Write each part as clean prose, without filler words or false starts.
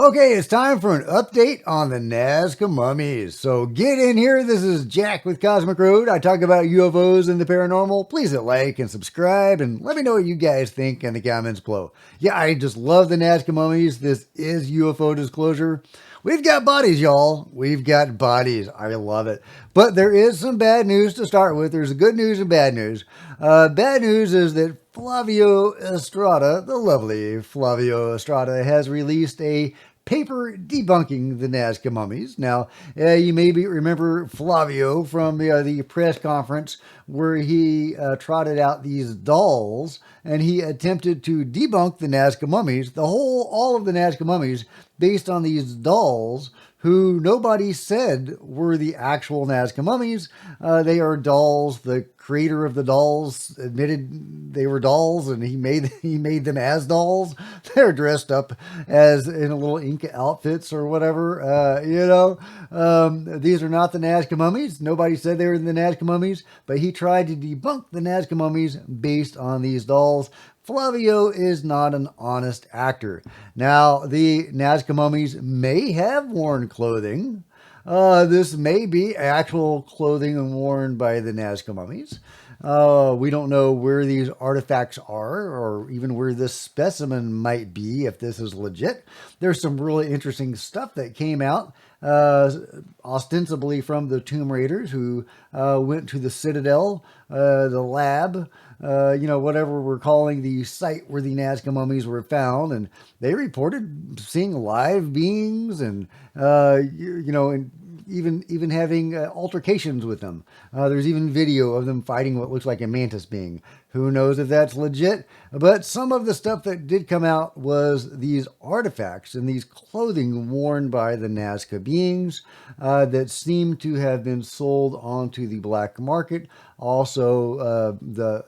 Okay, it's time for an update on the Nazca Mummies. So get in here. This is Jack with Cosmic Road. I talk about UFOs and the paranormal. Please hit like and subscribe and let me know what you guys think in the comments below. Yeah, I just love the Nazca Mummies. This is UFO disclosure. We've got bodies, y'all. We've got bodies. I love it. But there is some bad news to start with. There's good news and bad news. Bad news is that Flavio Estrada, the lovely Flavio Estrada, has released a paper debunking the Nazca Mummies. Now, you maybe remember Flavio from the press conference where he trotted out these dolls and he attempted to debunk the Nazca Mummies, all of the Nazca Mummies, based on these dolls who nobody said were the actual Nazca Mummies. They are dolls. The creator of the dolls admitted they were dolls, and he made them as dolls. They're dressed up as in a little Inca outfits or whatever. These are not the Nazca Mummies. Nobody said they were the Nazca Mummies, but he tried to debunk the Nazca Mummies based on these dolls. Flavio is not an honest actor. Now, the Nazca Mummies may have worn clothing. This may be actual clothing worn by the Nazca Mummies. We don't know where these artifacts are or even where this specimen might be if this is legit. There's some really interesting stuff that came out, ostensibly from the Tomb Raiders who went to the Citadel, the lab, whatever we're calling the site where the Nazca Mummies were found, and they reported seeing live beings and, and even having altercations with them. There's even video of them fighting what looks like a mantis being. Who knows if that's legit? But some of the stuff that did come out was these artifacts and these clothing worn by the Nazca beings that seem to have been sold onto the black market. Also,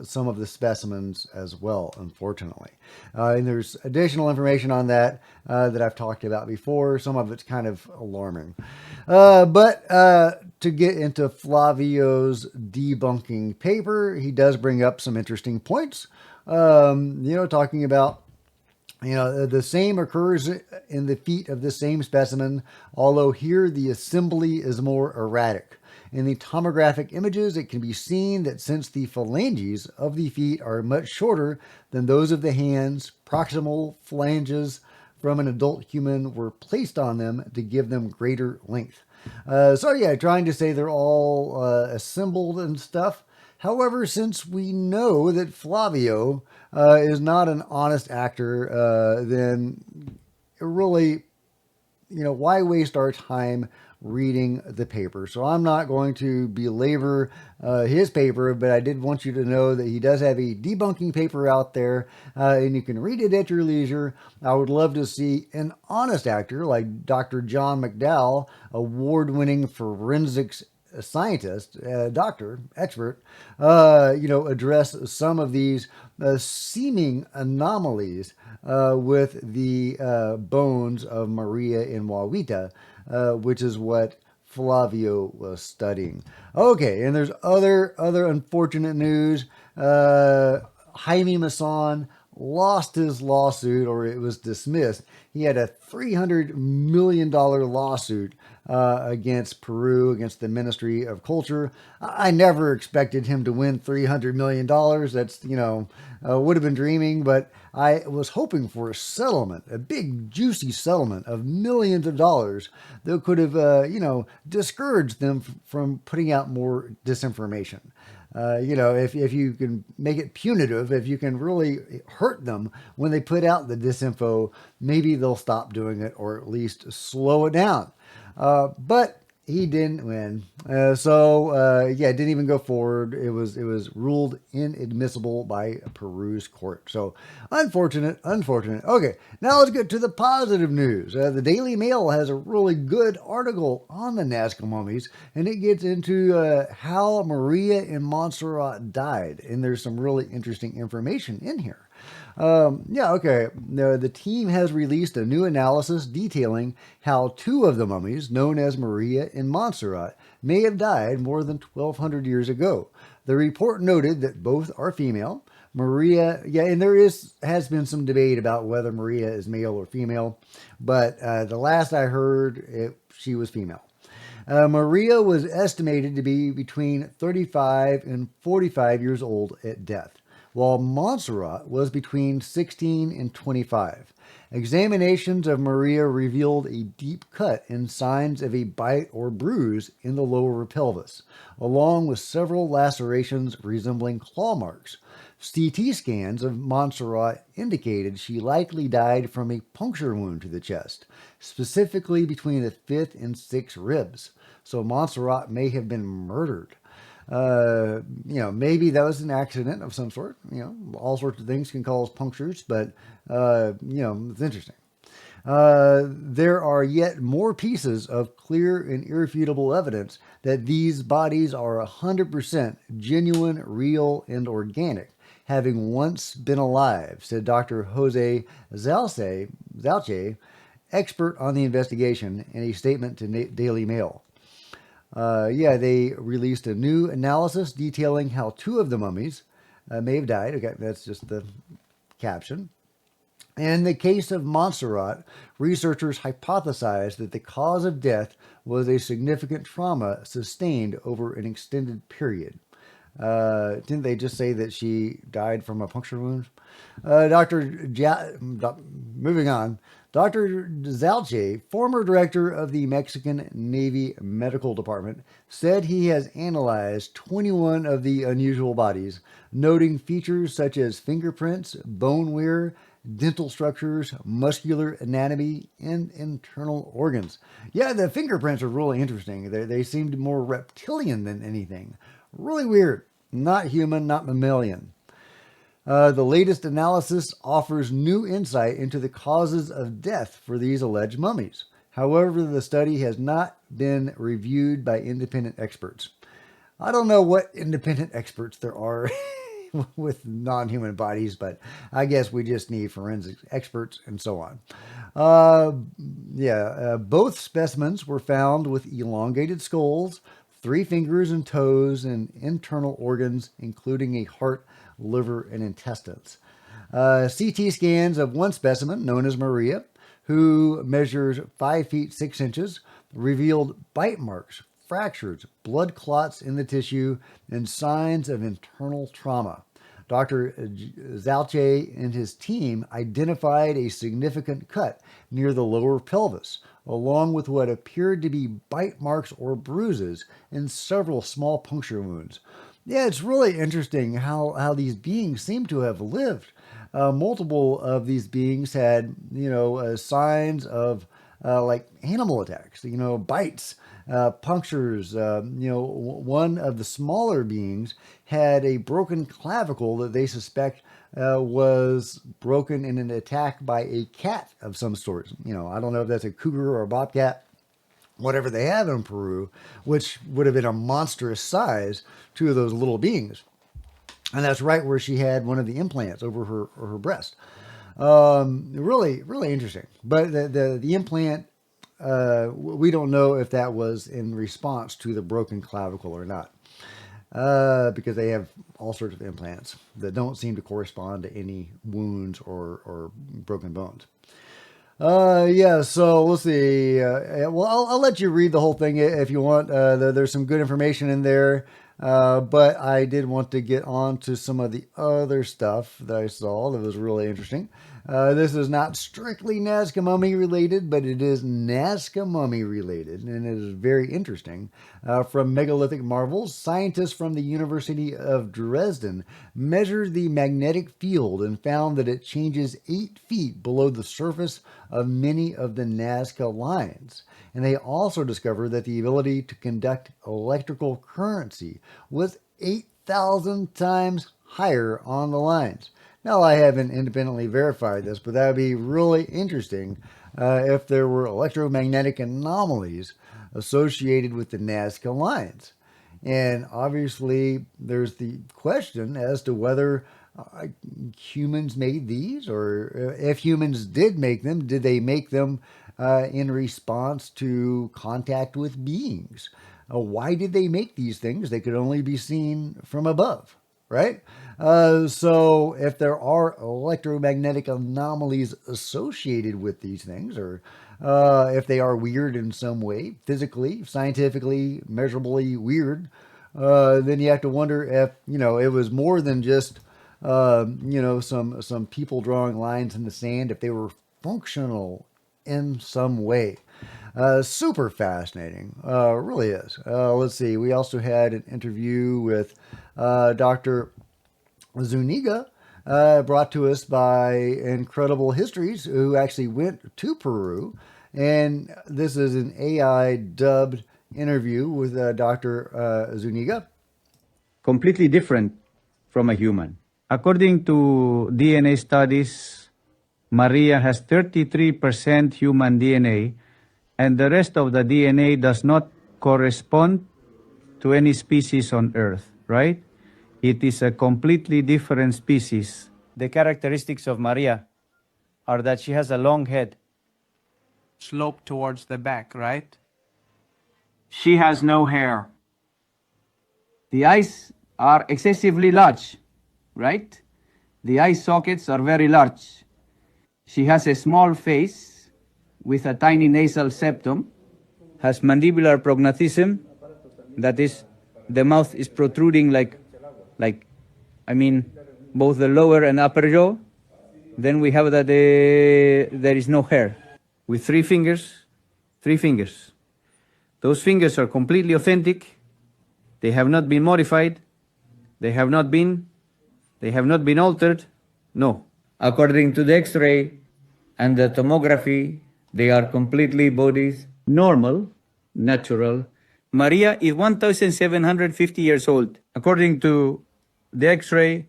some of the specimens as well, unfortunately. And there's additional information on that that I've talked about before. Some of it's kind of alarming. But to get into Flavio's debunking paper, he does bring up some interesting points. Talking about the same occurs in the feet of the same specimen, although here the assembly is more erratic. In the tomographic images, it can be seen that since the phalanges of the feet are much shorter than those of the hands, proximal phalanges from an adult human were placed on them to give them greater length. Trying to say they're all assembled and stuff. However, since we know that Flavio is not an honest actor, then really, why waste our time reading the paper? So I'm not going to belabor his paper, but I did want you to know that he does have a debunking paper out there, and you can read it at your leisure. I would love to see an honest actor like Dr. John McDowell, award-winning forensics scientist, doctor, expert, address some of these seeming anomalies with the bones of Maria and Wawita, which is what Flavio was studying. Okay, and there's other unfortunate news. Jaime Maussan lost his lawsuit, or it was dismissed. He had a $300 million lawsuit against Peru, against the Ministry of Culture. I never expected him to win $300 million. That's, would have been dreaming, but I was hoping for a settlement, a big, juicy settlement of millions of dollars that could have, discouraged them from putting out more disinformation. If you can make it punitive, if you can really hurt them when they put out the disinfo, maybe they'll stop doing it or at least slow it down. But he didn't win. Didn't even go forward. It was ruled inadmissible by Peru's court. So unfortunate. Okay, now let's get to the positive news. The Daily Mail has a really good article on the Nazca Mummies, and it gets into how Maria and Montserrat died. And there's some really interesting information in here. The team has released a new analysis detailing how two of the mummies, known as Maria and Montserrat, may have died more than 1,200 years ago. The report noted that both are female. Maria, yeah, and has been some debate about whether Maria is male or female, but the last I heard, she was female. Maria was estimated to be between 35 and 45 years old at death, while Montserrat was between 16 and 25. Examinations of Maria revealed a deep cut and signs of a bite or bruise in the lower pelvis, along with several lacerations resembling claw marks. CT scans of Montserrat indicated she likely died from a puncture wound to the chest, specifically between the fifth and sixth ribs. So Montserrat may have been murdered. Maybe that was an accident of some sort. All sorts of things can cause punctures, but, it's interesting. There are yet more pieces of clear and irrefutable evidence that these bodies are 100% genuine, real, and organic, having once been alive, said Dr. Jose Zalche, expert on the investigation, in a statement to Daily Mail. They released a new analysis detailing how two of the mummies may have died. Okay, that's just the caption. In the case of Montserrat, researchers hypothesized that the cause of death was a significant trauma sustained over an extended period. Didn't they just say that she died from a puncture wound? Moving on. Dr. Zalche, former director of the Mexican Navy Medical Department, said he has analyzed 21 of the unusual bodies, noting features such as fingerprints, bone wear, dental structures, muscular anatomy, and internal organs. Yeah, the fingerprints are really interesting. They seemed more reptilian than anything. Really weird. Not human, not mammalian. The latest analysis offers new insight into the causes of death for these alleged mummies. However, the study has not been reviewed by independent experts. I don't know what independent experts there are with non-human bodies, but I guess we just need forensic experts and so on. Both specimens were found with elongated skulls, 3 fingers and toes, and internal organs, including a heart, liver, and intestines. CT scans of one specimen, known as Maria, who measures 5 feet 6 inches, revealed bite marks, fractures, blood clots in the tissue, and signs of internal trauma. Dr. Zalche and his team identified a significant cut near the lower pelvis, along with what appeared to be bite marks or bruises and several small puncture wounds. Yeah, it's really interesting how these beings seem to have lived. Multiple of these beings had, signs of like animal attacks, bites, punctures. One of the smaller beings had a broken clavicle that they suspect was broken in an attack by a cat of some sort. I don't know if that's a cougar or a bobcat, whatever they have in Peru, which would have been a monstrous size, two of those little beings. And that's right where she had one of the implants over her breast. Really, really interesting. But the implant, we don't know if that was in response to the broken clavicle or not. Because they have all sorts of implants that don't seem to correspond to any wounds or broken bones. So let's see. I'll let you read the whole thing if you want. There's some good information in there. But I did want to get on to some of the other stuff that I saw that was really interesting. This is not strictly Nazca Mummy related, but it is Nazca Mummy related, and it is very interesting. From megalithic marvels, scientists from the University of Dresden measured the magnetic field and found that it changes 8 feet below the surface of many of the Nazca lines. And they also discovered that the ability to conduct electrical currency was 8,000 times higher on the lines. Now, I haven't independently verified this, but that would be really interesting if there were electromagnetic anomalies associated with the Nazca lines. And obviously, there's the question as to whether humans made these, or if humans did make them, did they make them in response to contact with beings? why did they make these things? They could only be seen from above, right? So if there are electromagnetic anomalies associated with these things, or if they are weird in some way, physically, scientifically, measurably weird, then you have to wonder if it was more than just some people drawing lines in the sand. If they were functional in some way. Super fascinating, really is. Let's see. We also had an interview with Dr. Zuniga, brought to us by Incredible Histories, who actually went to Peru. And this is an AI dubbed interview with Dr. Zuniga. Completely different from a human. According to DNA studies, Maria has 33% human DNA, and the rest of the DNA does not correspond to any species on Earth, right? It is a completely different species. The characteristics of Maria are that she has a long head. Slope towards the back, right? She has no hair. The eyes are excessively large, right? The eye sockets are very large. She has a small face with a tiny nasal septum, has mandibular prognathism, that is, the mouth is protruding both the lower and upper jaw. Then we have that there is no hair. With three fingers. Those fingers are completely authentic. They have not been modified. They have not been altered. No. According to the X-ray and the tomography, they are completely bodies normal, natural. Maria is 1,750 years old. According to the X-ray,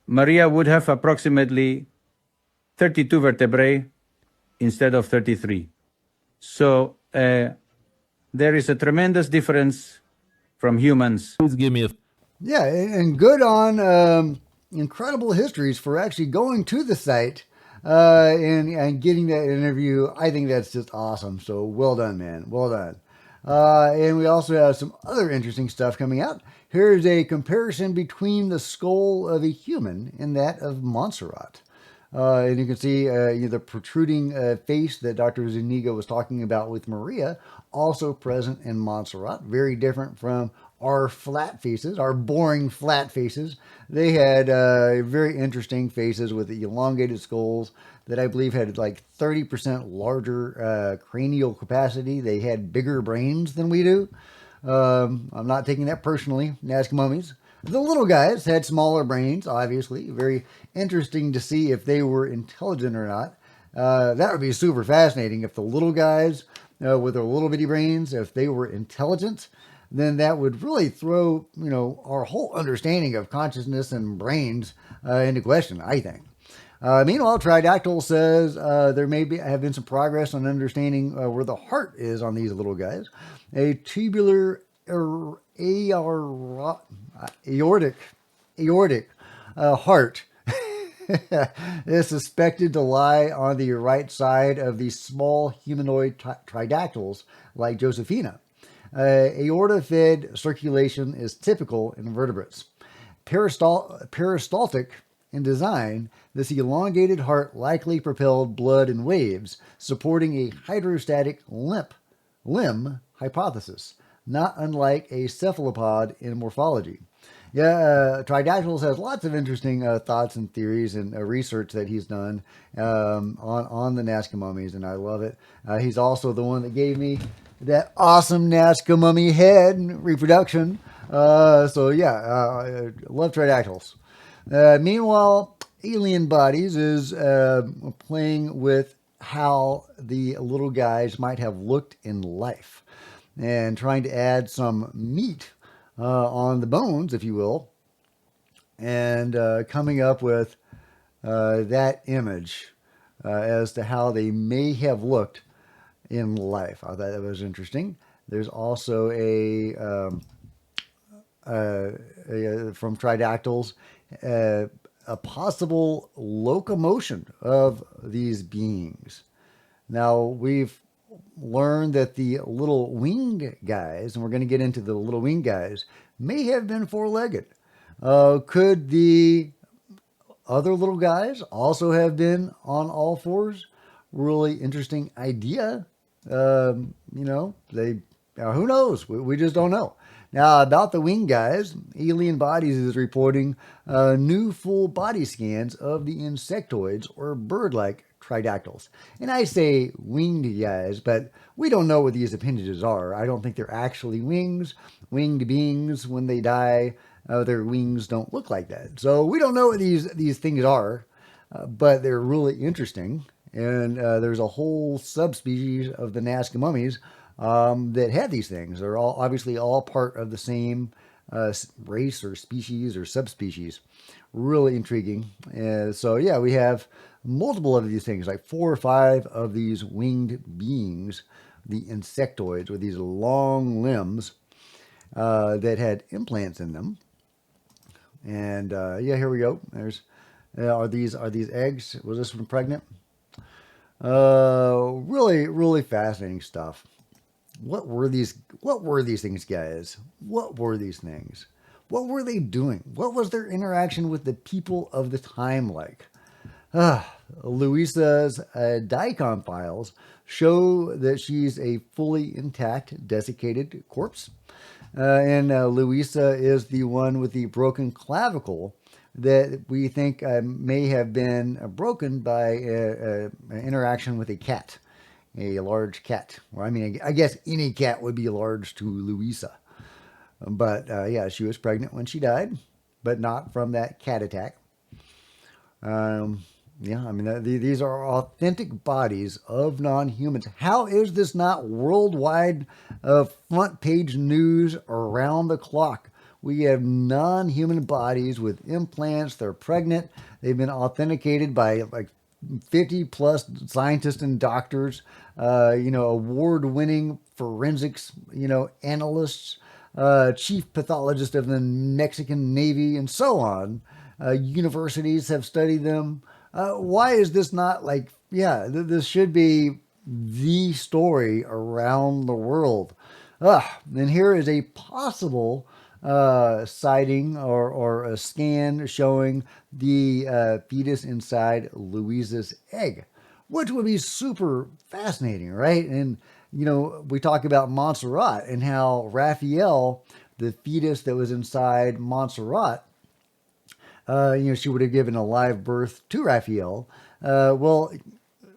Maria would have approximately 32 vertebrae instead of 33. So there is a tremendous difference from humans. Please give me a. Yeah, and good on Incredible Histories for actually going to the site and getting that interview. I think that's just awesome. So well done, man. Well done. And we also have some other interesting stuff coming out. Here's a comparison between the skull of a human and that of Montserrat. And you can see the protruding face that Dr. Zuniga was talking about with Maria, also present in Montserrat. Very different from our flat faces, our boring flat faces. They had very interesting faces with elongated skulls that I believe had like 30% larger cranial capacity. They had bigger brains than we do. I'm not taking that personally, Nazca Mummies. The little guys had smaller brains, obviously. Very interesting to see if they were intelligent or not. That would be super fascinating if the little guys with their little bitty brains, if they were intelligent, then that would really throw, our whole understanding of consciousness and brains into question, I think. Meanwhile, Tridactyl says there have been some progress on understanding where the heart is on these little guys. A tubular aortic heart is suspected to lie on the right side of the small humanoid tridactyls like Josephina. Aorta-fed circulation is typical in vertebrates. Peristaltic in design, this elongated heart likely propelled blood in waves, supporting a hydrostatic limb hypothesis, not unlike a cephalopod in morphology. Yeah, Tridactyls has lots of interesting thoughts and theories and research that he's done on the Nazca mummies, and I love it. He's also the one that gave me that awesome Nazca mummy head reproduction. So yeah, love Tridactyls. Meanwhile, Alien Bodies is playing with how the little guys might have looked in life and trying to add some meat on the bones, if you will, and coming up with that image as to how they may have looked in life. I thought that was interesting. There's also from Tridactyls, a possible locomotion of these beings. Now, we've learned that the little winged guys, and we're going to get into the little winged guys, may have been four-legged. Could the other little guys also have been on all fours? Really interesting idea. They who knows? We just don't know. Now, about the winged guys, Alien Bodies is reporting new full body scans of the insectoids or bird-like tridactyls. And I say winged guys, but we don't know what these appendages are. I don't think they're actually wings. Winged beings, when they die, their wings don't look like that. So we don't know what these things are, but they're really interesting. And there's a whole subspecies of the Nazca mummies that have these things. They're all obviously all part of the same race or species or subspecies. Really intriguing. So yeah, we have multiple of these things, like 4 or 5 of these winged beings, the insectoids, with these long limbs that had implants in them. And yeah, here we go. There's are these eggs? Was this one pregnant? Really fascinating stuff. What were these things, guys? What were these things? What were they doing? What was their interaction with the people of the time like? Louisa's DICOM files show that she's a fully intact, desiccated corpse. And Louisa is the one with the broken clavicle that we think may have been broken by an interaction with a cat, a large cat. Well, I mean, I guess any cat would be large to Louisa. But yeah, she was pregnant when she died, but not from that cat attack. Yeah, I mean, these are authentic bodies of non-humans. How is this not worldwide front page news around the clock? We have non-human bodies with implants. They're pregnant. They've been authenticated by like 50 plus scientists and doctors, award-winning forensics, analysts, chief pathologist of the Mexican Navy, and so on. Universities have studied them. Why is this not like, this should be the story around the world. And here is a possible sighting or a scan showing the fetus inside Louisa's egg, which would be super fascinating, right? And, we talk about Montserrat and how Raphael, the fetus that was inside Montserrat, she would have given a live birth to Raphael. Well,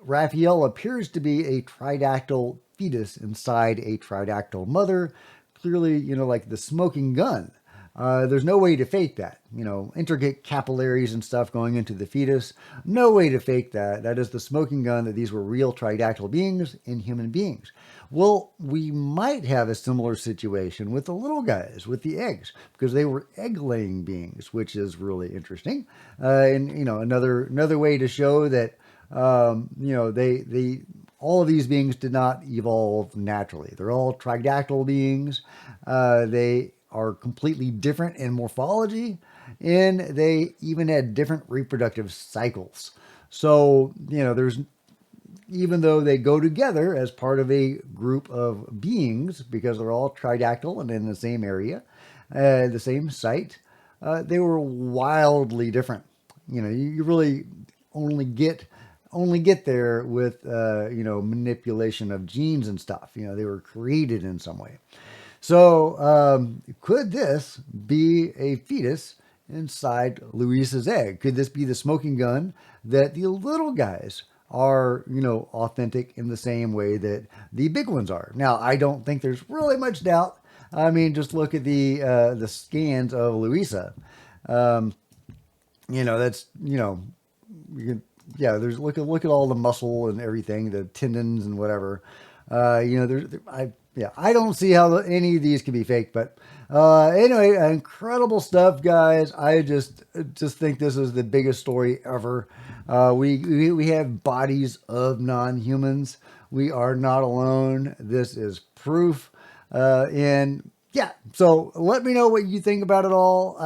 Raphael appears to be a tridactyl fetus inside a tridactyl mother. Clearly, like the smoking gun. There's no way to fake that. Intricate capillaries and stuff going into the fetus. No way to fake that. That is the smoking gun that these were real tridactyl beings in human beings. Well, we might have a similar situation with the little guys, with the eggs, because they were egg-laying beings, which is really interesting. And another way to show that they all of these beings did not evolve naturally. They're all tridactyl beings. They are completely different in morphology, and they even had different reproductive cycles. So, there's, even though they go together as part of a group of beings, because they're all tridactyl and in the same area, the same site, they were wildly different. You really only get there with manipulation of genes and stuff. They were created in some way. So could this be a fetus inside Louisa's egg? Could this be the smoking gun that the little guys are, authentic in the same way that the big ones are? Now, I don't think there's really much doubt. I mean, just look at the scans of Louisa. That's, you can, there's look at all the muscle and everything, the tendons and whatever. I don't see how any of these can be fake, but anyway, incredible stuff, guys. I just think this is the biggest story ever. We have bodies of non-humans. We are not alone. This is proof. And yeah, so let me know what you think about it all.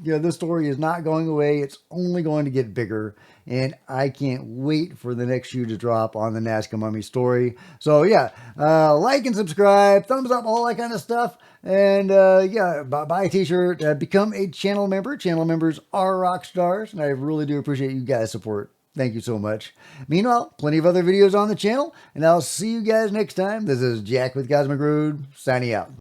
This story is not going away. It's only going to get bigger. And I can't wait for the next shoe to drop on the Nazca Mummy story. So yeah, like and subscribe, thumbs up, all that kind of stuff. And yeah, buy a t-shirt, become a channel member. Channel members are rock stars. And I really do appreciate you guys' support. Thank you so much. Meanwhile, plenty of other videos on the channel. And I'll see you guys next time. This is Jack with Cosmic Rude, signing out.